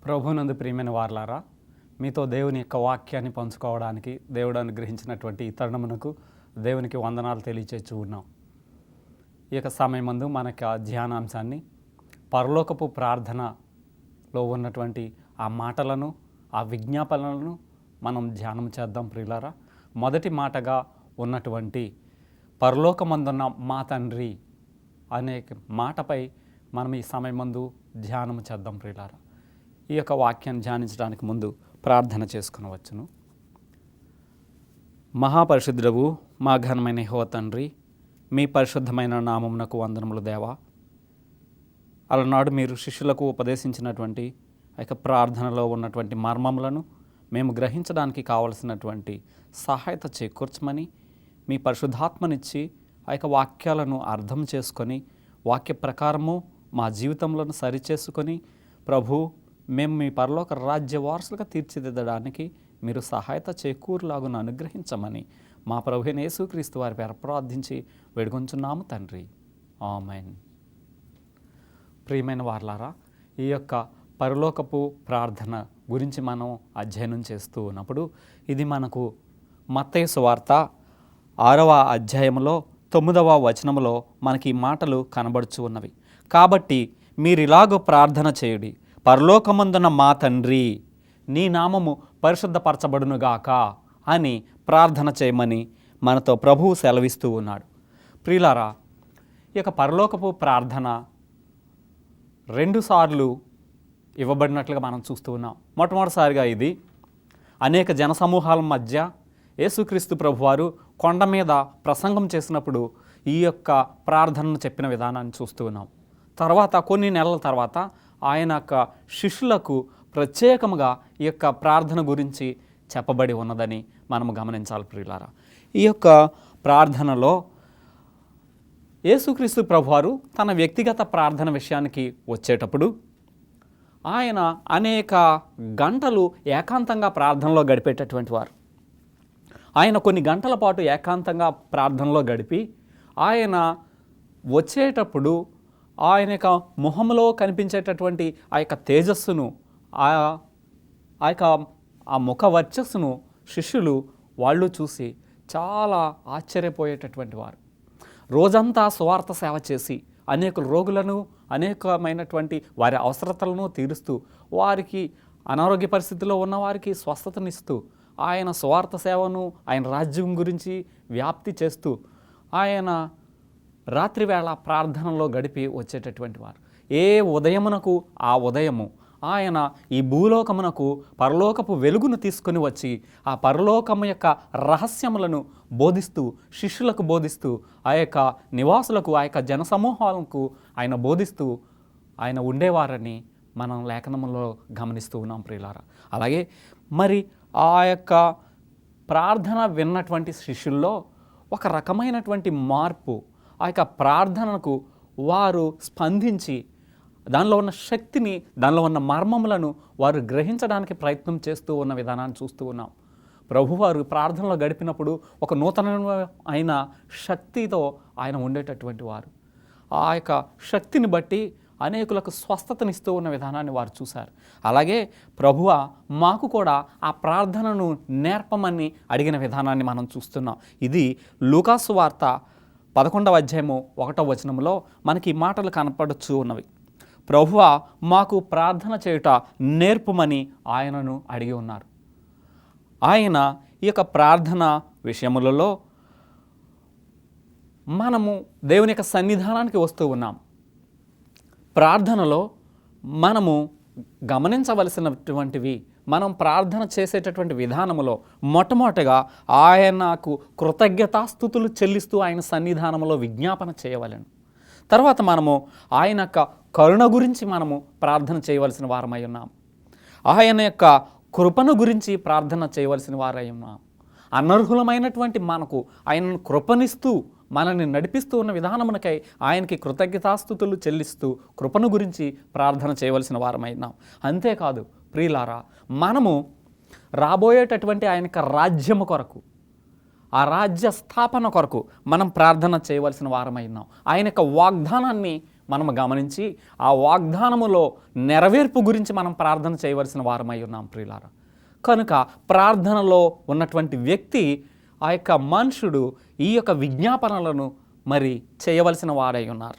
ప్రభునందు ప్రియమైన వారలారా, మీతో దేవుని యొక్క వాక్యాన్ని పంచుకోవడానికి దేవుడు అనుగ్రహించినటువంటి ఈ తరుణమునకు దేవునికి వందనాలు తెలియచేస్తూ ఉన్నాం. ఈ యొక్క సమయమందు మనకి ఆ ధ్యానాంశాన్ని పరలోకపు ప్రార్థనలో ఉన్నటువంటి ఆ మాటలను, ఆ విజ్ఞాపనలను మనం ధ్యానం చేద్దాం ప్రియులారా. మొదటి మాటగా ఉన్నటువంటి పరలోకమందున్న మా తండ్రి అనే మాటపై మనం ఈ సమయమందు ధ్యానం చేద్దాం ప్రియులారా. ఈ యొక్క వాక్యాన్ని ధ్యానించడానికి ముందు ప్రార్థన చేసుకునవచ్చును. మహాపరిశుద్ధుడవు మా ఘనమైన యెహోవా తండ్రి, మీ పరిశుద్ధమైన నామమునకు వందనములు దేవా. అలనాడు మీరు శిష్యులకు ఉపదేశించినటువంటి ఆ యొక్క ప్రార్థనలో ఉన్నటువంటి మర్మములను మేము గ్రహించడానికి కావలసినటువంటి సహాయత చేకూర్చమని మీ పరిశుద్ధాత్మనిచ్చి ఆ యొక్క వాక్యాలను అర్థం చేసుకొని వాక్య ప్రకారము మా జీవితంలో సరిచేసుకొని ప్రభు మేము మీ పరలోక రాజ్య వారసులుగా తీర్చిదిద్దడానికి మీరు సహాయత చేకూరులాగున అనుగ్రహించమని మా ప్రభువైన యేసుక్రీస్తు వారి పేర ప్రార్థించి వేడుకొంచున్నాము తండ్రి, ఆమేన్. ప్రియమైన వారలారా, ఈ యొక్క పరలోకపు ప్రార్థన గురించి మనం అధ్యయనం చేస్తూ ఉన్నప్పుడు ఇది మనకు మత్తయి సువార్త 6వ అధ్యాయంలో 9వ వచనములో మనకి ఈ మాటలు కనబడుచు ఉన్నవి. కాబట్టి మీరిలాగో ప్రార్థన చేయుడి, పరలోకమందున మా తండ్రి, నీ నామము పరిశుద్ధపరచబడునుగాక అని ప్రార్థన చేయమని మనతో ప్రభువు సెలవిస్తూ ఉన్నాడు. ప్రియులారా, ఈ యొక్క పరలోకపు ప్రార్థన 2 సార్లు ఇవ్వబడినట్లుగా మనం చూస్తూ ఉన్నాం. మొట్టమొదటిసారిగా ఇది అనేక జనసమూహాల మధ్య యేసుక్రీస్తు ప్రభువారు కొండ మీద ప్రసంగం చేసినప్పుడు ఈ యొక్క ప్రార్థనను చెప్పిన విధానాన్ని చూస్తూ ఉన్నాం. తర్వాత కొన్ని నెలల తర్వాత ఆయన యొక్క శిష్యులకు ప్రత్యేకముగా ఈ యొక్క ప్రార్థన గురించి చెప్పబడి ఉన్నదని మనము గమనించాలి ప్రియులారా. ఈ యొక్క ప్రార్థనలో యేసుక్రీస్తు ప్రభువారు తన వ్యక్తిగత ప్రార్థన విషయానికి వచ్చేటప్పుడు ఆయన అనేక గంటలు ఏకాంతంగా ప్రార్థనలో గడిపేటటువంటి వారు. ఆయన కొన్ని గంటల పాటు ఏకాంతంగా ప్రార్థనలో గడిపి ఆయన వచ్చేటప్పుడు ఆయన యొక్క మొహంలో కనిపించేటటువంటి ఆ యొక్క తేజస్సును, ఆ ముఖ వర్చస్సును శిష్యులు వాళ్ళు చూసి చాలా ఆశ్చర్యపోయేటటువంటి వారు. రోజంతా సువార్త సేవ చేసి అనేక రోగులను, అనేకమైనటువంటి వారి అవసరతలను తీరుస్తూ, వారికి అనారోగ్య పరిస్థితిలో ఉన్న వారికి స్వస్థతనిస్తూ, ఆయన సువార్త సేవను, ఆయన రాజ్యం గురించి వ్యాప్తి చేస్తూ ఆయన రాత్రివేళ ప్రార్థనలో గడిపి వచ్చేటటువంటి వారు. ఏ ఉదయమునకు ఆ ఉదయము ఆయన ఈ భూలోకమునకు పరలోకపు వెలుగును తీసుకొని వచ్చి ఆ పరలోకము యొక్క రహస్యములను బోధిస్తూ, శిష్యులకు బోధిస్తూ, ఆ యొక్క నివాసులకు, ఆ యొక్క జనసమూహాలకు ఆయన బోధిస్తూ ఆయన ఉండేవారని మనం లేఖనములో గమనిస్తూ ఉన్నాం ప్రియులారా. అలాగే మరి ఆ యొక్క ప్రార్థన విన్నటువంటి శిష్యుల్లో ఒక రకమైనటువంటి మార్పు, ఆ యొక్క ప్రార్థనకు వారు స్పందించి దానిలో ఉన్న శక్తిని, దానిలో ఉన్న మర్మములను వారు గ్రహించడానికి ప్రయత్నం చేస్తూ ఉన్న విధానాన్ని చూస్తూ ఉన్నాం. ప్రభువారు ప్రార్థనలో గడిపినప్పుడు ఒక నూతనమైన శక్తితో ఆయన ఉండేటటువంటి వారు. ఆ యొక్క శక్తిని బట్టి అనేకులకు స్వస్థతనిస్తూ ఉన్న విధానాన్ని వారు చూశారు. అలాగే ప్రభువ మాకు కూడా ఆ ప్రార్థనను నేర్పమని అడిగిన విధానాన్ని మనం చూస్తున్నాం. ఇది లూకాసు వార్త 11వ అధ్యాయము 1వ వచనంలో మనకి ఈ మాటలు కనపడుచూ ఉన్నవి. ప్రభువా మాకు ప్రార్థన చేయుట నేర్పుమని ఆయనను అడిగి ఉన్నారు. ఆయన ఈ యొక్క ప్రార్థన విషయములలో మనము దేవుని యొక్క సన్నిధానానికి వస్తూ ఉన్నాం. ప్రార్థనలో మనము గమనించవలసినటువంటివి, మనం ప్రార్థన చేసేటటువంటి విధానములో మొట్టమొదటిగా ఆయనకు కృతజ్ఞతాస్తుతులు చెల్లిస్తూ ఆయన సన్నిధానంలో విజ్ఞాపన చేయవలెను. తర్వాత మనము ఆయన యొక్క కరుణ గురించి మనము ప్రార్థన చేయవలసిన వారమై ఉన్నాం. ఆయన యొక్క కృపను గురించి ప్రార్థన చేయవలసిన వారై ఉన్నాం. అనర్హులమైనటువంటి మనకు ఆయనను కృపనిస్తూ మనల్ని నడిపిస్తూ ఉన్న విధానమునకై ఆయనకి కృతజ్ఞతాస్తుతులు చెల్లిస్తూ కృపను గురించి ప్రార్థన చేయవలసిన వారమైనాం. అంతేకాదు ప్రియులారా, మనము రాబోయేటటువంటి ఆయన యొక్క రాజ్యము కొరకు, ఆ రాజ్య స్థాపన కొరకు మనం ప్రార్థన చేయవలసిన వారమైనాం. ఆయన యొక్క వాగ్దానాన్ని మనం గమనించి ఆ వాగ్దానములో నెరవేర్పు గురించి మనం ప్రార్థన చేయవలసిన వారమై ఉన్నాం ప్రియులారా. కనుక ప్రార్థనలో ఉన్నటువంటి వ్యక్తి, ఆ యొక్క మనుషుడు ఈ యొక్క విజ్ఞాపనలను మరి చేయవలసిన వారై ఉన్నారు.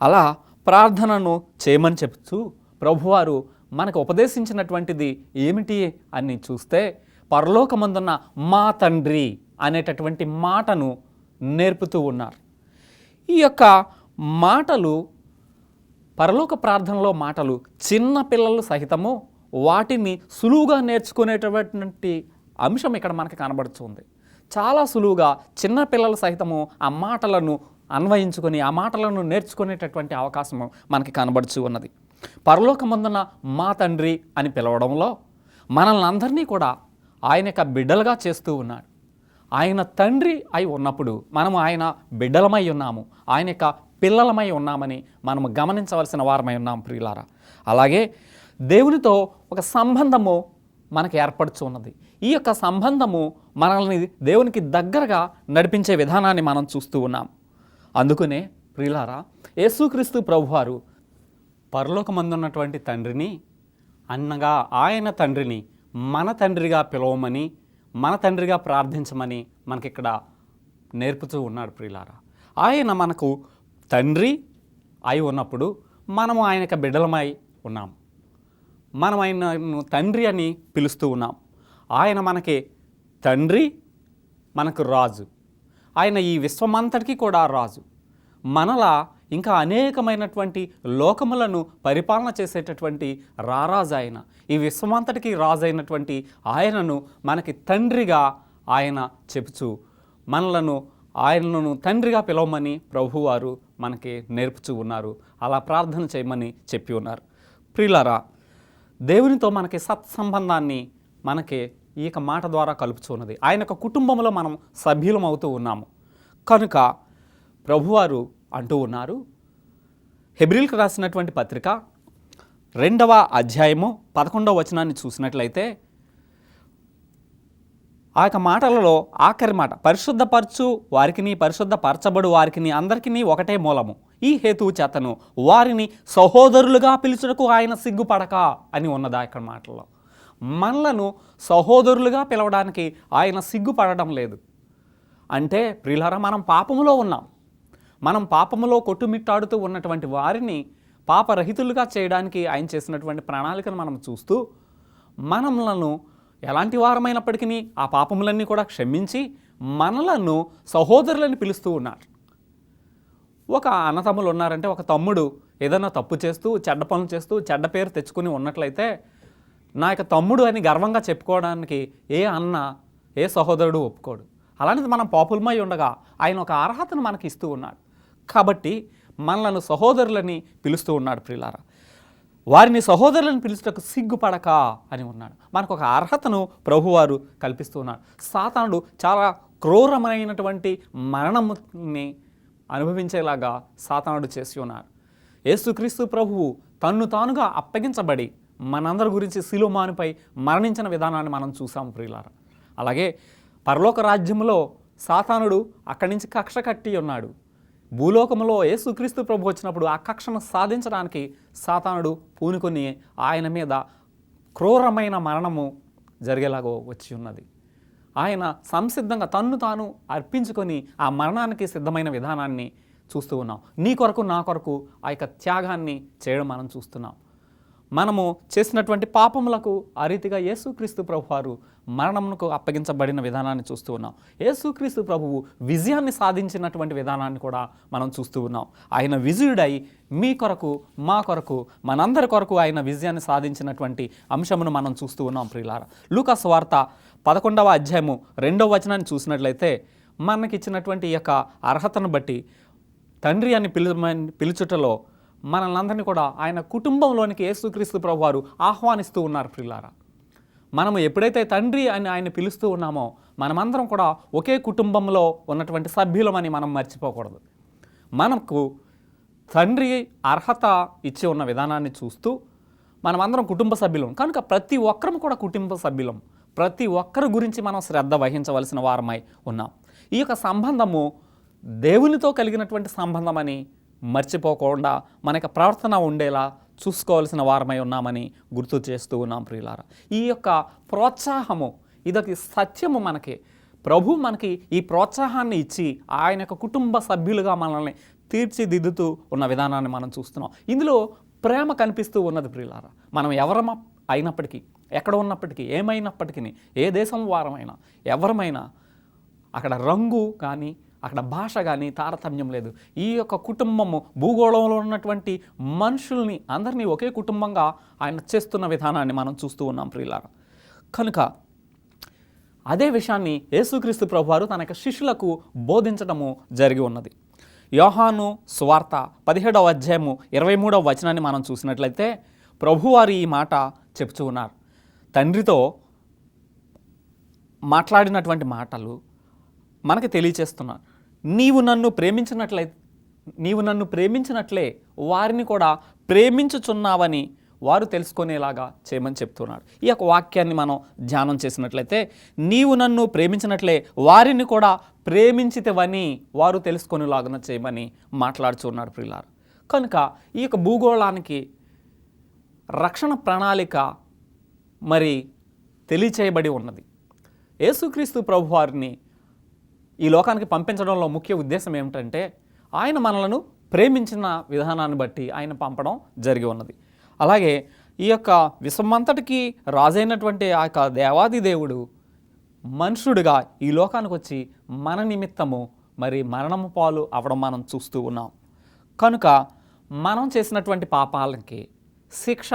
అలా ప్రార్థనను చేయమని చెప్తూ ప్రభువారు మనకు ఉపదేశించినటువంటిది ఏమిటి అని చూస్తే, పరలోకమందున్న మా తండ్రి అనేటటువంటి మాటను నేర్పుతూ ఉన్నారు. ఈ యొక్క మాటలు, పరలోక ప్రార్థనలో మాటలు చిన్న పిల్లలు సహితము వాటిని సులువుగా నేర్చుకునేటటువంటి అంశం ఇక్కడ మనకి కనబడుతుంది. చాలా సులువుగా చిన్న పిల్లలు సహితము ఆ మాటలను అన్వయించుకొని ఆ మాటలను నేర్చుకునేటటువంటి అవకాశము మనకి కనబడుతూ ఉన్నది. పరలోకమందున మా తండ్రి అని పిలవడంలో మనల్ని అందరినీ కూడా ఆయన యొక్క బిడ్డలుగా చేస్తూ ఉన్నాడు. ఆయన తండ్రి అయి ఉన్నప్పుడు మనము ఆయన బిడ్డలమై ఉన్నాము, ఆయన యొక్క పిల్లలమై ఉన్నామని మనము గమనించవలసిన వారమై ఉన్నాం ప్రియులారా. అలాగే దేవునితో ఒక సంబంధము మనకు ఏర్పడుతూ ఉన్నది. ఈ యొక్క సంబంధము మనల్ని దేవునికి దగ్గరగా నడిపించే విధానాన్ని మనం చూస్తూ ఉన్నాం. అందుకనే ప్రియులారా, యేసుక్రీస్తు ప్రభువారు పరలోకమందున్నటువంటి తండ్రిని, అన్నగా ఆయన తండ్రిని మన తండ్రిగా పిలవమని, మన తండ్రిగా ప్రార్థించమని మనకిక్కడ నేర్పుతూ ఉన్నాడు ప్రియులారా. ఆయన మనకు తండ్రి అయి ఉన్నప్పుడు మనము ఆయన యొక్క బిడ్డలమై ఉన్నాం. మనం ఆయనను తండ్రి అని పిలుస్తూ ఉన్నాం. ఆయన మనకి తండ్రి, మనకు రాజు. ఆయన ఈ విశ్వమంతటికి కూడా రాజు. మనలా ఇంకా అనేకమైనటువంటి లోకములను పరిపాలన చేసేటటువంటి రారాజు ఆయన. ఈ విశ్వమంతటికి రాజు అయినటువంటి ఆయనను మనకి తండ్రిగా ఆయన చెప్పుచు ఆయనను తండ్రిగా పిలవమని ప్రభువారు మనకి నేర్పుచూ ఉన్నారు. అలా ప్రార్థన చేయమని చెప్పి ఉన్నారు. ప్రియులారా, దేవునితో మనకి సత్సంబంధాన్ని మనకి ఈ యొక్క మాట ద్వారా కలుపుచూ ఉన్నది. ఆయన యొక్క కుటుంబంలో మనం సభ్యులం అవుతూ ఉన్నాము. కనుక ప్రభువారు అంటూ ఉన్నారు, హెబ్రీలకు రాసినటువంటి పత్రిక 2వ అధ్యాయము 11వ వచనాన్ని చూసినట్లయితే, ఆ యొక్క మాటలలో ఆఖరి మాట, పరిశుద్ధపరచు వారికిని పరిశుద్ధపరచబడు వారికిని అందరికీ ఒకటే మూలము, ఈ హేతువు చేతను వారిని సహోదరులుగా పిలుచుటకు ఆయన సిగ్గుపడక అని ఉన్నది. ఆ యొక్క మాటల్లో మనలను సహోదరులుగా పిలవడానికి ఆయన సిగ్గుపడడం లేదు. అంటే ప్రియులారా, మనం పాపములో ఉన్నాం. మనం పాపములో కొట్టుమిట్టాడుతూ ఉన్నటువంటి వారిని పాపరహితులుగా చేయడానికి ఆయన చేసినటువంటి ప్రణాళికను మనం చూస్తూ, మనలను ఎలాంటి వారమైనప్పటికీ ఆ పాపములన్నీ కూడా క్షమించి మనలను సహోదరులని పిలుస్తూ ఉన్నారు. ఒక అన్నతమ్ములు ఉన్నారంటే, ఒక తమ్ముడు ఏదైనా తప్పు చేస్తూ చెడ్డ పనులు చేస్తూ చెడ్డ పేరు తెచ్చుకుని ఉన్నట్లయితే, నా యొక్క తమ్ముడు అని గర్వంగా చెప్పుకోవడానికి ఏ అన్న, ఏ సహోదరుడు ఒప్పుకోడు. అలాంటిది మనం పాపులమై ఉండగా ఆయన ఒక అర్హతను మనకి ఇస్తూ ఉన్నాడు. కాబట్టి మనలను సహోదరులని పిలుస్తూ ఉన్నాడు ప్రియులారా. వారిని సహోదరులను పిలుచుటకు సిగ్గుపడక అని ఉన్నాడు. మనకు ఒక అర్హతను ప్రభువారు కల్పిస్తూ ఉన్నాడు. సాతానుడు చాలా క్రూరమైనటువంటి మరణముని అనుభవించేలాగా సాతానుడు చేసి ఉన్నాడు. యేసుక్రీస్తు ప్రభువు తన్ను తానుగా అప్పగించబడి మనందరి గురించి శిలువమానుపై మరణించిన విధానాన్ని మనం చూసాము ప్రియులారా. అలాగే పరలోక రాజ్యంలో సాతానుడు అక్కడి నుంచి కక్ష కట్టి ఉన్నాడు. భూలోకంలో యేసుక్రీస్తు ప్రభు వచ్చినప్పుడు ఆ కక్షను సాధించడానికి సాతానుడు పూనుకొని ఆయన మీద క్రూరమైన మరణము జరిగేలాగా వచ్చి ఉన్నది. ఆయన సంసిద్ధంగా తన్ను తాను అర్పించుకొని ఆ మరణానికి సిద్ధమైన విధానాన్ని చూస్తూ ఉన్నాం. నీ కొరకు నా కొరకు ఆ యొక్క త్యాగాన్ని చేయడం మనం చూస్తున్నాం. మనము చేసినటువంటి పాపములకు ఆ రీతిగా యేసుక్రీస్తు ప్రభువారు మరణమునకు అప్పగించబడిన విధానాన్ని చూస్తూ ఉన్నాం. యేసుక్రీస్తు ప్రభువు విజయాన్ని సాధించినటువంటి విధానాన్ని కూడా మనం చూస్తూ ఉన్నాం. ఆయన విజయుడై మీ కొరకు, మా కొరకు, మనందరి కొరకు ఆయన విజయాన్ని సాధించినటువంటి అంశమును మనం చూస్తూ ఉన్నాం ప్రియులారా. లూకా సువార్త 11వ అధ్యాయము 2వ వచనాన్ని చూసినట్లయితే, మనకిచ్చినటువంటి ఈ యొక్క అర్హతను బట్టి తండ్రి అని పిలుచుటలో మనల్ని కూడా ఆయన కుటుంబంలోనికి యేసుక్రీస్తు ప్రభువారు ఆహ్వానిస్తూ ఉన్నారు ప్రియులారా. మనము ఎప్పుడైతే తండ్రి అని ఆయన పిలుస్తూ ఉన్నామో, మనమందరం కూడా ఒకే కుటుంబంలో ఉన్నటువంటి సభ్యులమని మనం మర్చిపోకూడదు. మనకు తండ్రి అర్హత ఇచ్చి ఉన్న విధానాన్ని చూస్తూ మనమందరం కుటుంబ సభ్యులం. కనుక ప్రతి ఒక్కరం కూడా కుటుంబ సభ్యులం. ప్రతి ఒక్కరి గురించి మనం శ్రద్ధ వహించవలసిన వారమై ఉన్నాం. ఈ యొక్క సంబంధము దేవునితో కలిగినటువంటి సంబంధం అని మర్చిపోకుండా మనకి ప్రవర్తన ఉండేలా చూసుకోవాల్సిన వారమై ఉన్నామని గుర్తు చేస్తూ ఉన్నాం ప్రియులారా. ఈ యొక్క ప్రోత్సాహము ఇదొక సత్యము. మనకి ప్రభు మనకి ఈ ప్రోత్సాహాన్ని ఇచ్చి ఆయన యొక్క కుటుంబ సభ్యులుగా మనల్ని తీర్చిదిద్దుతూ ఉన్న విధానాన్ని మనం చూస్తున్నాం. ఇందులో ప్రేమ కనిపిస్తూ ఉన్నది ప్రియులారా. మనం ఎవరమ అయినప్పటికీ, ఎక్కడ ఉన్నప్పటికీ, ఏమైనప్పటికీ, ఏ దేశం వారమైనా, ఎవరమైనా, అక్కడ రంగు కానీ అక్కడ భాష కానీ తారతమ్యం లేదు. ఈ యొక్క కుటుంబము భూగోళంలో ఉన్నటువంటి మనుషుల్ని అందరినీ ఒకే కుటుంబంగా ఆయన చేస్తున్న విధానాన్ని మనం చూస్తూ ఉన్నాం ప్రియులారా. కనుక అదే విషయాన్ని యేసుక్రీస్తు ప్రభువారు తన యొక్క శిష్యులకు బోధించడము జరిగి ఉన్నది. యోహాను సువార్త 17వ అధ్యాయము 23వ వచనాన్ని మనం చూసినట్లయితే ప్రభువారు ఈ మాట చెప్తూ ఉన్నారు. తండ్రితో మాట్లాడినటువంటి మాటలు మనకి తెలియచేస్తున్నారు. నీవు నన్ను ప్రేమించినట్లే వారిని కూడా ప్రేమించుచున్నావని వారు తెలుసుకునేలాగా చేయమని చెప్తున్నాడు. ఈ యొక్క వాక్యాన్ని మనం ధ్యానం చేసినట్లయితే నీవు నన్ను ప్రేమించినట్లే వారిని కూడా ప్రేమించితేవని వారు తెలుసుకునేలాగా చేయమని మాట్లాడుచున్నాడు ప్రియులారు. కనుక ఈ యొక్క భూగోళానికి రక్షణ ప్రణాళిక మరి తెలియచేయబడి ఉన్నది. యేసుక్రీస్తు ప్రభువారిని ఈ లోకానికి పంపించడంలో ముఖ్య ఉద్దేశం ఏమిటంటే ఆయన మనలను ప్రేమించిన విధానాన్ని బట్టి ఆయన పంపడం జరిగి ఉన్నది. అలాగే ఈ యొక్క విశ్వమంతటికి రాజైనటువంటి ఆ యొక్క దేవాది దేవుడు మనుషుడిగా ఈ లోకానికి వచ్చి మన నిమిత్తము మరి మరణము పాలు అవడం మనం చూస్తూ ఉన్నాం. కనుక మనం చేసినటువంటి పాపాలకి శిక్ష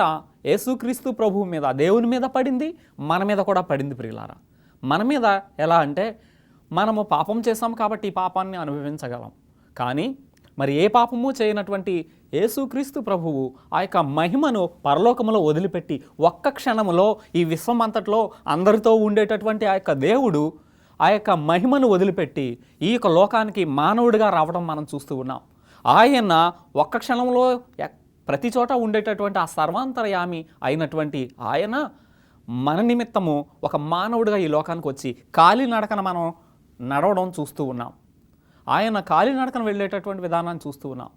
యేసుక్రీస్తు ప్రభువు మీద, దేవుని మీద పడింది, మన మీద కూడా పడింది ప్రియులారా. మన మీద ఎలా అంటే మనము పాపం చేసాం కాబట్టి ఈ పాపాన్ని అనుభవించగలం. కానీ మరి ఏ పాపము చేయనటువంటి యేసుక్రీస్తు ప్రభువు ఆ యొక్క మహిమను పరలోకములో వదిలిపెట్టి ఒక్క క్షణములో ఈ విశ్వం అంతట్లో అందరితో ఉండేటటువంటి ఆ యొక్క దేవుడు ఆ యొక్క మహిమను వదిలిపెట్టి ఈ యొక్క లోకానికి మానవుడిగా రావడం మనం చూస్తూ ఉన్నాం. ఆయన ఒక్క క్షణంలో ప్రతి చోట ఉండేటటువంటి ఆ సర్వాంతర్యామి అయినటువంటి ఆయన మన నిమిత్తము ఒక మానవుడిగా ఈ లోకానికి వచ్చి కాలినడకన మనం నడవడం చూస్తూ ఉన్నాం. ఆయన కాలినడకన వెళ్ళేటటువంటి విధానాన్ని చూస్తూ ఉన్నాం.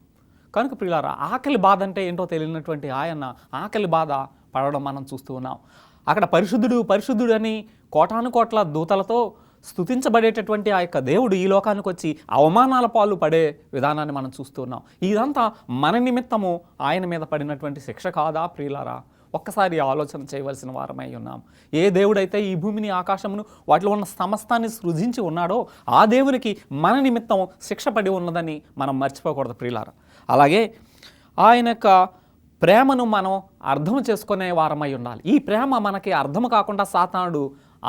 కనుక ప్రియులారా, ఆకలి బాధ అంటే ఏంటో తెలియనటువంటి ఆయన ఆకలి బాధ పడడం మనం చూస్తూ ఉన్నాం. అక్కడ పరిశుద్ధుడు అని కోటాను కోట్ల దూతలతో స్తుతించబడేటటువంటి ఆ యొక్క దేవుడు ఈ లోకానికి వచ్చి అవమానాల పాలు పడే విధానాన్ని మనం చూస్తూ ఉన్నాం. ఇదంతా మన నిమిత్తము ఆయన మీద పడినటువంటి శిక్ష కాదా ప్రియులారా? ఒక్కసారి ఆలోచన చేయవలసిన వారమై ఉన్నాం. ఏ దేవుడైతే ఈ భూమిని, ఆకాశమును, వాటిలో ఉన్న సమస్తాన్ని సృజించి ఉన్నాడో ఆ దేవునికి మన నిమిత్తం శిక్ష పడి ఉన్నదని మనం మర్చిపోకూడదు ప్రియులారా. అలాగే ఆయన యొక్క ప్రేమను మనం అర్థం చేసుకునే వారమై ఉండాలి. ఈ ప్రేమ మనకి అర్థం కాకుండా సాతానుడు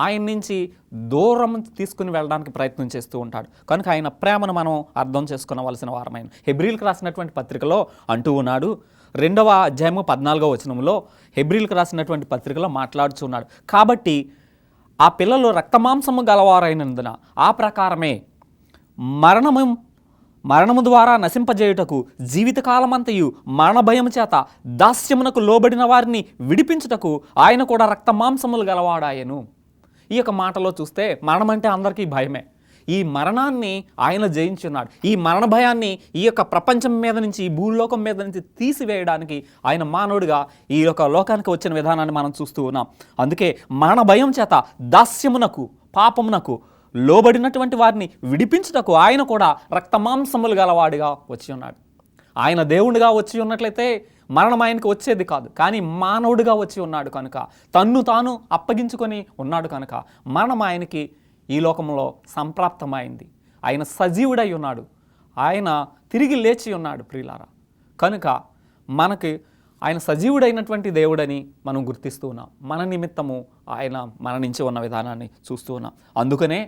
ఆయన నుంచి దూరం తీసుకుని వెళ్ళడానికి ప్రయత్నం చేస్తూ ఉంటాడు. కనుక ఆయన ప్రేమను మనం అర్థం చేసుకునవలసిన వారమైన హెబ్రీలకు రాసినటువంటి పత్రికలో అంటూ ఉన్నాడు. 2వ అధ్యాయము 14వ వచనంలో హెబ్రీలకు రాసినటువంటి పత్రికలో మాట్లాడుచున్నాడు. కాబట్టి ఆ పిల్లలు రక్తమాంసము గలవారైనందున ఆ ప్రకారమే మరణము ద్వారా నశింపజేయుటకు జీవితకాలమంతయు మరణ భయం చేత దాస్యమునకు లోబడిన వారిని విడిపించుటకు ఆయన కూడా రక్తమాంసములు గలవాడాయను. ఈ యొక్క మాటలో చూస్తే మరణం అంటే అందరికీ భయమే. ఈ మరణాన్ని ఆయన జయించున్నాడు. ఈ మరణ భయాన్ని ఈ యొక్క ప్రపంచం మీద నుంచి, ఈ భూలోకం మీద నుంచి తీసివేయడానికి ఆయన మానవుడిగా ఈ యొక్క లోకానికి వచ్చిన విధానాన్ని మనం చూస్తూ ఉన్నాం. అందుకే మరణ భయం చేత దాస్యమునకు, పాపమునకు లోబడినటువంటి వారిని విడిపించుటకు ఆయన కూడా రక్తమాంసములు గలవాడిగా వచ్చి ఉన్నాడు. ఆయన దేవుడిగా వచ్చి ఉన్నట్లయితే మరణం ఆయనకు వచ్చేది కాదు. కానీ మానవుడిగా వచ్చి ఉన్నాడు కనుక, తన్ను తాను అప్పగించుకొని ఉన్నాడు కనుక మరణం ఆయనకి ఈ లోకంలో సంప్రాప్తమైంది. ఆయన సజీవుడై ఉన్నాడు, ఆయన తిరిగి లేచి ఉన్నాడు ప్రియులారా. కనుక మనకి ఆయన సజీవుడైనటువంటి దేవుడని మనం గుర్తిస్తూ ఉన్నాం. మన నిమిత్తము ఆయన మరణించి ఉన్న విధానాన్ని చూస్తూ ఉన్నాం. అందుకనే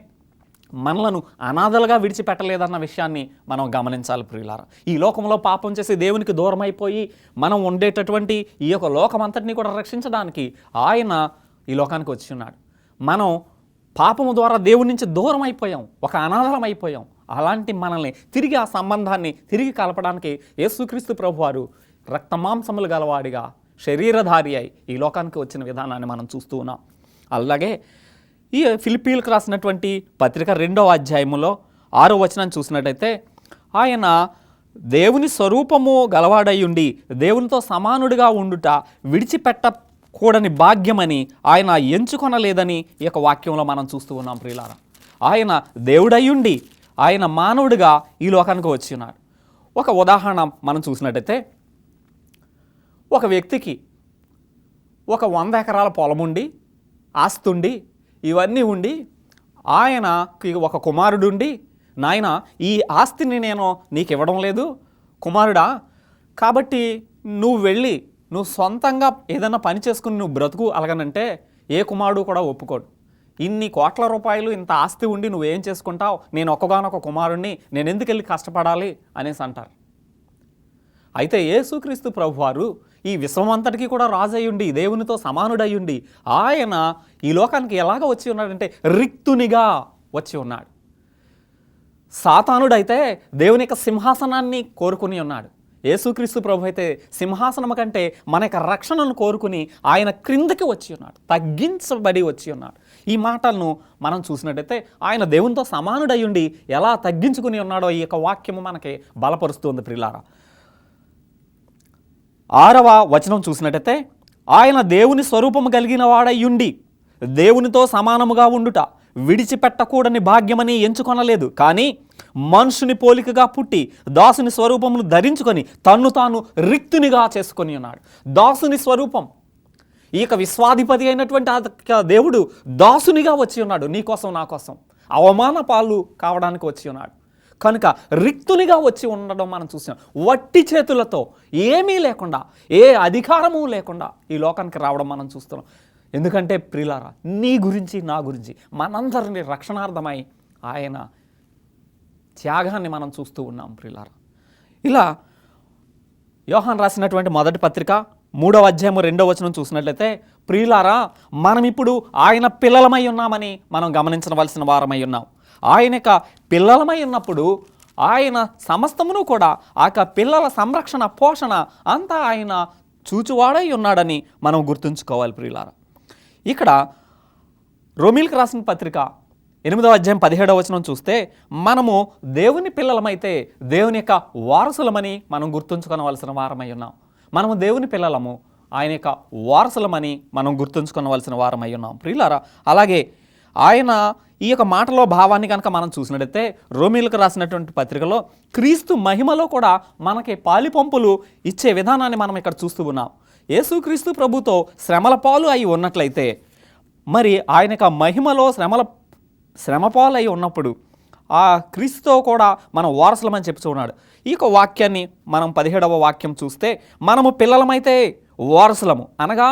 మనలను అనాథలుగా విడిచిపెట్టలేదన్న విషయాన్ని మనం గమనించాలి ప్రియులారా. ఈ లోకంలో పాపం చేసి దేవునికి దూరం అయిపోయి మనం ఉండేటటువంటి ఈ యొక్క లోకమంతటినీ కూడా రక్షించడానికి ఆయన ఈ లోకానికి వచ్చి ఉన్నాడు. మనం పాపము ద్వారా దేవుడి నుంచి దూరం అయిపోయాం, ఒక అనాథలం అయిపోయాం. అలాంటి మనల్ని తిరిగి ఆ సంబంధాన్ని తిరిగి కలపడానికి యేసుక్రీస్తు ప్రభువారు రక్తమాంసములు గలవాడిగా శరీరధారి అయి ఈ లోకానికి వచ్చిన విధానాన్ని మనం చూస్తూ ఉన్నాం. అలాగే ఈ ఫిలిప్పీలకు రాసినటువంటి పత్రిక 2వ అధ్యాయములో 6వ వచనాన్ని చూసినట్టయితే ఆయన దేవుని స్వరూపము గలవాడయ్యుండి దేవునితో సమానుడిగా ఉండుట విడిచిపెట్టకూడని భాగ్యమని ఆయన ఎంచుకొనలేదని ఈ యొక్క వాక్యంలో మనం చూస్తూ ఉన్నాం ప్రియులారా. ఆయన దేవుడయ్యుండి ఆయన మానవుడిగా ఈ లోకానికి వచ్చి ఉన్నాడు. ఒక ఉదాహరణ మనం చూసినట్టయితే, ఒక వ్యక్తికి ఒక 100 ఎకరాల పొలం ఉండి, ఆస్తి ఉండి, ఇవన్నీ ఉండి, ఆయనకి ఒక కుమారుడు ఉండి, నాయన ఈ ఆస్తిని నేను నీకు ఇవ్వడం లేదు కుమారుడా, కాబట్టి నువ్వు వెళ్ళి నువ్వు సొంతంగా ఏదైనా పని చేసుకుని నువ్వు బ్రతుకు అలాగనంటే ఏ కుమారుడు కూడా ఒప్పుకోడు. ఇన్ని కోట్ల రూపాయలు ఇంత ఆస్తి ఉండి నువ్వేం చేసుకుంటావు, నేను ఒక్కగానొక కుమారుణ్ణి, నేను ఎందుకు వెళ్ళి కష్టపడాలి అనేసి అంటారు. అయితే యేసుక్రీస్తు ప్రభువారు ఈ విశ్వమంతటికి కూడా రాజయ్యుండి దేవునితో సమానుడయ్యుండి ఆయన ఈ లోకానికి ఎలాగ వచ్చి ఉన్నాడంటే రిక్తునిగా వచ్చి ఉన్నాడు. సాతానుడైతే దేవుని యొక్క సింహాసనాన్ని కోరుకుని ఉన్నాడు. యేసుక్రీస్తు ప్రభు అయితే సింహాసనం కంటే మన యొక్క రక్షణను కోరుకుని ఆయన క్రిందకి వచ్చి ఉన్నాడు, తగ్గించబడి వచ్చి ఉన్నాడు. ఈ మాటలను మనం చూసినట్టయితే ఆయన దేవునితో సమానుడయ్యుండి ఎలా తగ్గించుకుని ఉన్నాడో ఈ యొక్క వాక్యము మనకి బలపరుస్తుంది ప్రియులారా. 6వ వచనం చూసినట్టయితే, ఆయన దేవుని స్వరూపము కలిగిన వాడయ్యుండి దేవునితో సమానముగా ఉండుట విడిచిపెట్టకూడని భాగ్యమని ఎంచుకొనలేదు, కానీ మనుషుని పోలికగా పుట్టి దాసుని స్వరూపమును ధరించుకొని తన్ను తాను రిక్తునిగా చేసుకొని ఉన్నాడు. దాసుని స్వరూపం, ఈ యొక్క విశ్వాధిపతి అయినటువంటి ఆ దేవుడు దాసునిగా వచ్చి ఉన్నాడు. నీ కోసం నా కోసం అవమాన పాలు కావడానికి వచ్చి ఉన్నాడు. కనుక రిక్తునిగా వచ్చి ఉండడం మనం చూసాం. వట్టి చేతులతో ఏమీ లేకుండా, ఏ అధికారము లేకుండా ఈ లోకానికి రావడం మనం చూస్తున్నాం. ఎందుకంటే ప్రియులారా, నీ గురించి నా గురించి మనందరినీ రక్షణార్థమై ఆయన త్యాగాన్ని మనం చూస్తూ ఉన్నాం ప్రియులారా. ఇలా యోహాను రాసినటువంటి మొదటి పత్రిక 3వ అధ్యాయము 2వ వచనం చూసినట్లయితే, ప్రియులారా మనం ఇప్పుడు ఆయన పిల్లలమై ఉన్నామని మనం గమనించవలసిన వారమై ఉన్నాం. ఆయన యొక్క పిల్లలమై ఉన్నప్పుడు ఆయన సమస్తమును కూడా ఆ యొక్క పిల్లల సంరక్షణ పోషణ అంతా ఆయన చూచువాడై ఉన్నాడని మనం గుర్తుంచుకోవాలి ప్రియులారా. ఇక్కడ రోమీలకు రాసిన పత్రిక 8వ అధ్యాయం 17వ వచనం చూస్తే, మనము దేవుని పిల్లలమైతే దేవుని యొక్క వారసులమని మనం గుర్తుంచుకోవలసిన వారమై ఉన్నాం. మనము దేవుని పిల్లలము, ఆయన యొక్క వారసులమని మనం గుర్తుంచుకోవలసిన వారమై ఉన్నాం ప్రియులారా. అలాగే ఆయన ఈ యొక్క మాటలో భావాన్ని కనుక మనం చూసినట్టయితే, రోమీలకు రాసినటువంటి పత్రికలో క్రీస్తు మహిమలో కూడా మనకి పాలిపంపులు ఇచ్చే విధానాన్ని మనం ఇక్కడ చూస్తూ ఉన్నాం. యేసుక్రీస్తు ప్రభుతో శ్రమల పాలు అయి ఉన్నట్లయితే, మరి ఆయన యొక్క మహిమలో శ్రమ పాలు అయి ఉన్నప్పుడు ఆ క్రీస్తుతో కూడా మనం వారసులమని చెప్తూ ఉన్నాడు. ఈ యొక్క వాక్యాన్ని మనం 17వ వాక్యం చూస్తే, మనము పిల్లలమైతే వారసులము అనగా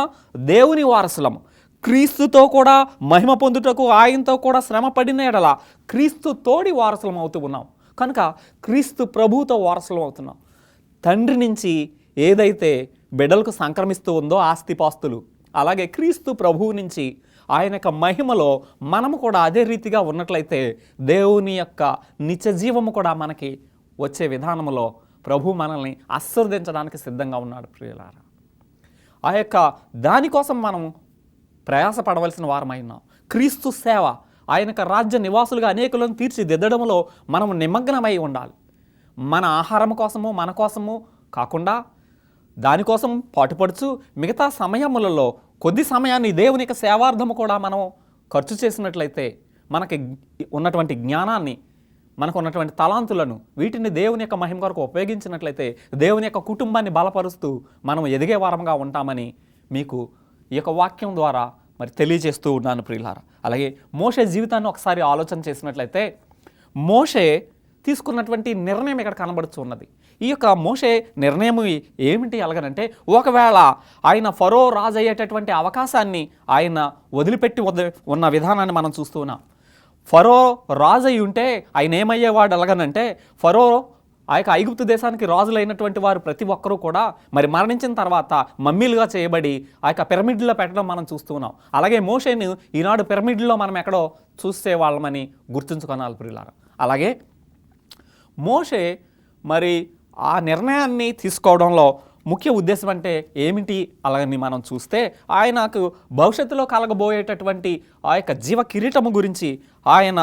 దేవుని వారసులము, క్రీస్తుతో కూడా మహిమ పొందుటకు ఆయనతో కూడా శ్రమ పడిన ఎడల క్రీస్తు తోడి వారసులం అవుతూ ఉన్నాం. కనుక క్రీస్తు ప్రభువుతో వారసులం అవుతున్నాం. తండ్రి నుంచి ఏదైతే బిడ్డలకు సంక్రమిస్తూ ఉందో ఆస్తిపాస్తులు, అలాగే క్రీస్తు ప్రభువు నుంచి ఆయన యొక్క మహిమలో మనము కూడా అదే రీతిగా ఉన్నట్లయితే దేవుని యొక్క నిత్య జీవము కూడా మనకి వచ్చే విధానంలో ప్రభు మనల్ని ఆశీర్వదించడానికి సిద్ధంగా ఉన్నాడు ప్రియులారా. ఆ యొక్క దానికోసం మనం ప్రయాసపడవలసిన వారమై ఉన్నాం. క్రీస్తు సేవ, ఆయన యొక్క రాజ్య నివాసులుగా అనేకులను తీర్చిదిద్దడంలో మనం నిమగ్నమై ఉండాలి. మన ఆహారం కోసము మన కోసము కాకుండా దానికోసం పాటుపడుచు మిగతా సమయములలో కొద్ది సమయాన్ని దేవుని యొక్క సేవార్థము కూడా మనం ఖర్చు చేసినట్లయితే, మనకి ఉన్నటువంటి జ్ఞానాన్ని, మనకు ఉన్నటువంటి తలాంతులను వీటిని దేవుని యొక్క మహిమ కొరకు ఉపయోగించినట్లయితే దేవుని యొక్క కుటుంబాన్ని బలపరుస్తూ మనం ఎదిగే వారంగా ఉంటామని మీకు ఈ యొక్క వాక్యం ద్వారా మరి తెలియజేస్తూ ఉన్నాను ప్రియులారా. అలాగే మోషే జీవితాన్ని ఒకసారి ఆలోచన చేసినట్లయితే, మోషే తీసుకున్నటువంటి నిర్ణయం ఇక్కడ కనబడుతూ ఉన్నది. ఈ యొక్క మోషే నిర్ణయం ఏమిటి అలాగనంటే, ఒకవేళ ఆయన ఫరో రాజు అయ్యేటటువంటి అవకాశాన్ని ఆయన వదిలిపెట్టి ఉన్న విధానాన్ని మనం చూస్తూ ఉన్నాం. ఫరో రాజు అయి ఉంటే ఆయన ఏమయ్యేవాడు అలాగనంటే, ఫరో ఆ యొక్క ఐగుప్తు దేశానికి రాజులైనటువంటి వారు ప్రతి ఒక్కరూ కూడా మరి మరణించిన తర్వాత మమ్మీలుగా చేయబడి ఆ యొక్క పిరమిడ్లో పెట్టడం మనం చూస్తూ ఉన్నాం. అలాగే మోషేని ఈనాడు పిరమిడ్లో మనం ఎక్కడో చూసే వాళ్ళమని గుర్తుంచుకోనాలి ప్రియులారా. అలాగే మోషే మరి ఆ నిర్ణయాన్ని తీసుకోవడంలో ముఖ్య ఉద్దేశం అంటే ఏమిటి అలాగని మనం చూస్తే, ఆయనకు భవిష్యత్తులో కలగబోయేటటువంటి ఆ యొక్క జీవ కిరీటము గురించి ఆయన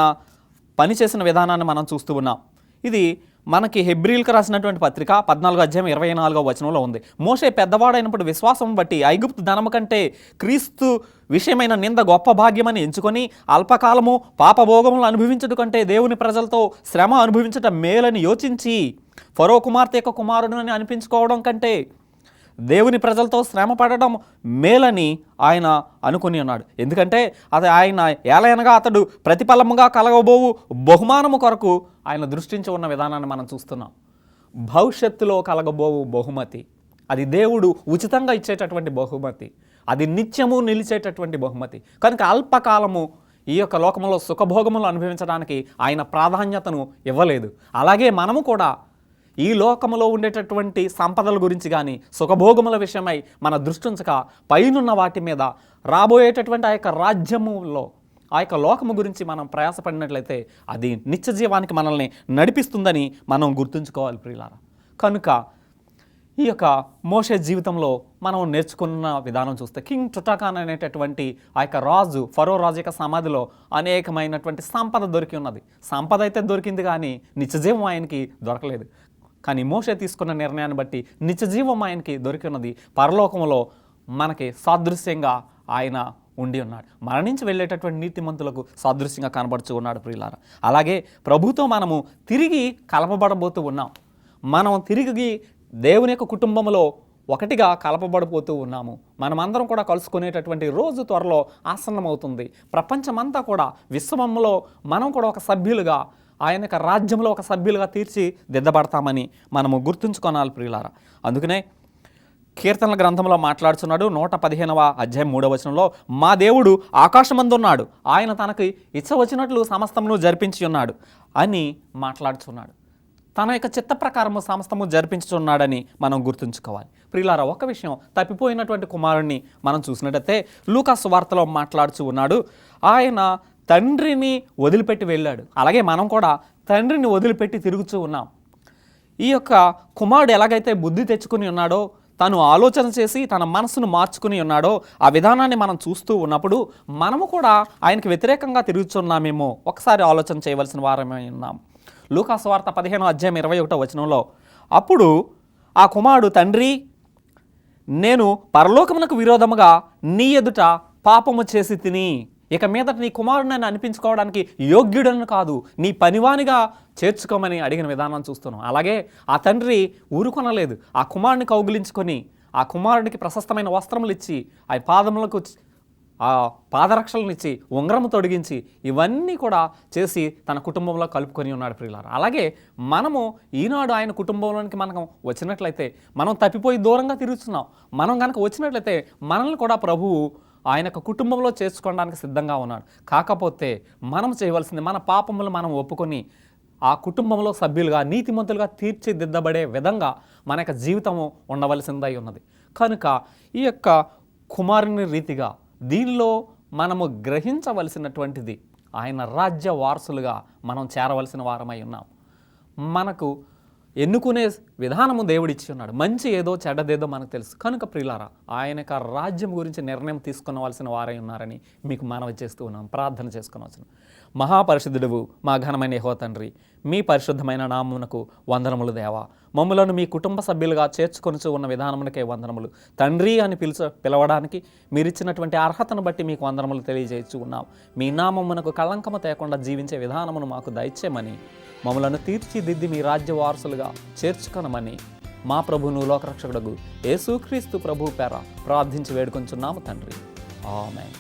పనిచేసిన విధానాన్ని మనం చూస్తూ ఉన్నాం. ఇది మనకి హెబ్రీలకు రాసినటువంటి పత్రిక 14 అధ్యాయం 24వ వచనంలో ఉంది. మోషే పెద్దవాడైనప్పుడు విశ్వాసం బట్టి ఐగుప్తు ధనము కంటే క్రీస్తు విషయమైన నింద గొప్ప భాగ్యమని ఎంచుకొని అల్పకాలము పాపభోగములు అనుభవించడం కంటే దేవుని ప్రజలతో శ్రమ అనుభవించటం మేలని యోచించి ఫరో కుమార్తె యొక్క కుమారుడుని అనిపించుకోవడం కంటే దేవుని ప్రజలతో శ్రమ పడడం మేలని ఆయన అనుకుని ఉన్నాడు. ఎందుకంటే అది ఆయన ఏలయనగా అతడు ప్రతిఫలముగా కలగబోవు బహుమానము కొరకు ఆయన దృష్టించి ఉన్న విధానాన్ని మనం చూస్తున్నాం. భవిష్యత్తులో కలగబోవు బహుమతి, అది దేవుడు ఉచితంగా ఇచ్చేటటువంటి బహుమతి, అది నిత్యము నిలిచేటటువంటి బహుమతి. కనుక అల్పకాలము ఈ యొక్క లోకంలో సుఖభోగములు అనుభవించడానికి ఆయన ప్రాధాన్యతను ఇవ్వలేదు. అలాగే మనము కూడా ఈ లోకములో ఉండేటటువంటి సంపదల గురించి కానీ సుఖభోగముల విషయమై మన దృష్టి ఉంచక పైనున్న వాటి మీద రాబోయేటటువంటి ఆ యొక్క రాజ్యములో ఆ యొక్క లోకము గురించి మనం ప్రయాసపడినట్లయితే అది నిత్య జీవానికి మనల్ని నడిపిస్తుందని మనం గుర్తుంచుకోవాలి ప్రియులారా. కనుక ఈ యొక్క మోషే జీవితంలో మనం నేర్చుకున్న విధానం చూస్తే కింగ్ టుటాఖాన్ అనేటటువంటి ఆ యొక్క రాజు, ఫరో రాజు యొక్క సమాధిలో అనేకమైనటువంటి సంపద దొరికి ఉన్నది. సంపద అయితే దొరికింది కానీ నిత్యజీవం ఆయనకి దొరకలేదు. కానీ మోషే తీసుకున్న నిర్ణయాన్ని బట్టి నిత్యజీవం ఆయనకి దొరికి ఉన్నది. పరలోకంలో మనకి సాదృశ్యంగా ఆయన ఉండి ఉన్నాడు. మరణించి వెళ్ళేటటువంటి నీతిమంతులకు సాదృశ్యంగా కనబడుతూ ఉన్నాడు ప్రియులారా. అలాగే ప్రభుతో మనము తిరిగి కలపబడబోతూ ఉన్నాం. మనం తిరిగి దేవుని యొక్క కుటుంబంలో ఒకటిగా కలపబడిపోతూ ఉన్నాము. మనమందరం కూడా కలుసుకునేటటువంటి రోజు త్వరలో ఆసన్నమవుతుంది. ప్రపంచమంతా కూడా విశ్వంలో మనం కూడా ఒక సభ్యులుగా ఆయన యొక్క రాజ్యంలో ఒక సభ్యులుగా తీర్చిదిద్దబడతామని మనము గుర్తుంచుకోనాలి ప్రియులారా. అందుకనే కీర్తనల గ్రంథంలో మాట్లాడుతున్నాడు 115వ అధ్యాయం 3వ వచనంలో, మా దేవుడు ఆకాశమందున్నాడు, ఆయన తనకి ఇచ్చ వచ్చినట్లు సమస్తమును జరిపించి ఉన్నాడు అని మాట్లాడుచున్నాడు. తన యొక్క చిత్త ప్రకారము సమస్తము జరిపించుచున్నాడని మనం గుర్తుంచుకోవాలి ప్రియులారా. ఒక విషయం, తప్పిపోయినటువంటి కుమారుణ్ణి మనం చూసినట్టయితే లూకా సువార్తలో మాట్లాడుచూ ఉన్నాడు. ఆయన తండ్రిని వదిలిపెట్టి వెళ్ళాడు. అలాగే మనం కూడా తండ్రిని వదిలిపెట్టి తిరుగుతూ ఉన్నాం. ఈ యొక్క కుమారుడు ఎలాగైతే బుద్ధి తెచ్చుకుని ఉన్నాడో, తను ఆలోచన చేసి తన మనసును మార్చుకుని ఉన్నాడో, ఆ విధానాన్ని మనం చూస్తూ ఉన్నప్పుడు మనము కూడా ఆయనకి వ్యతిరేకంగా తిరుగుతున్నామేమో ఒకసారి ఆలోచన చేయవలసిన వారమే ఉన్నాం. లూకా సువార్త 15వ అధ్యాయం 21వ వచనంలో, అప్పుడు ఆ కుమారుడు, తండ్రి, నేను పరలోకమునకు విరోధముగా నీ ఎదుట పాపము చేసి తిని ఇక మీదట నీ కుమారుడు నన్ను అనిపించుకోవడానికి యోగ్యుడని కాదు, నీ పనివానిగా చేర్చుకోమని అడిగిన విధానం చూస్తున్నాం. అలాగే ఆ తండ్రి ఊరుకొనలేదు. ఆ కుమారుడిని కౌగిలించుకొని ఆ కుమారుడికి ప్రశస్తమైన వస్త్రములు ఇచ్చి ఆ పాదములకు ఆ పాదరక్షలను ఇచ్చి ఉంగరము తొడిగించి ఇవన్నీ కూడా చేసి తన కుటుంబంలో కలుపుకొని ఉన్నాడు ప్రియులారా. అలాగే మనము ఈనాడు ఆయన కుటుంబంలోనికి మనం వచ్చినట్లయితే, మనం తప్పిపోయి దూరంగా తిరుగుతున్నాం. మనం కనుక వచ్చినట్లయితే మనల్ని కూడా ప్రభువు ఆయన యొక్క కుటుంబంలో చేర్చుకోవడానికి సిద్ధంగా ఉన్నాడు. కాకపోతే మనం చేయవలసింది మన పాపములు మనం ఒప్పుకొని ఆ కుటుంబంలో సభ్యులుగా నీతిమంతులుగా తీర్చిదిద్దబడే విధంగా మన యొక్క జీవితము ఉండవలసిందై ఉన్నది. కనుక ఈ యొక్క కుమారుని రీతిగా దీనిలో మనము గ్రహించవలసినటువంటిది, ఆయన రాజ్య వారసులుగా మనం చేరవలసిన వారమై ఉన్నాం. మనకు ఎన్నుకునే విధానము దేవుడిచ్చి ఉన్నాడు. మంచి ఏదో చెడ్డదేదో మనకు తెలుసు. కనుక ప్రియులారా, ఆయన యొక్క రాజ్యం గురించి నిర్ణయం తీసుకునవలసిన వారై ఉన్నారని మీకు మనవి చేస్తూ ఉన్నాం. ప్రార్థన చేసుకునవలసిన మహాపరిశుద్ధుడువు మా ఘనమైన యెహోవా తండ్రి, మీ పరిశుద్ధమైన నామమునకు వందనములు దేవా. మమ్ములను మీ కుటుంబ సభ్యులుగా చేర్చుకొనుచు ఉన్న విధానమునకే వందనములు తండ్రి అని పిలవడానికి మీరిచ్చినటువంటి అర్హతను బట్టి మీకు వందనములు తెలియజేయచ్చు ఉన్నాం. మీ నామమునకు కళంకము తేకుండా జీవించే విధానమును మాకు దయచేయమని, మమ్మలను తీర్చిదిద్ది మీ రాజ్య వారసులుగా చేర్చుకొనమని మా ప్రభువును లోకరక్షకుడగు యేసుక్రీస్తు ప్రభు పేర ప్రార్థించి వేడుకొంచున్నాము తండ్రి. ఆమేన్.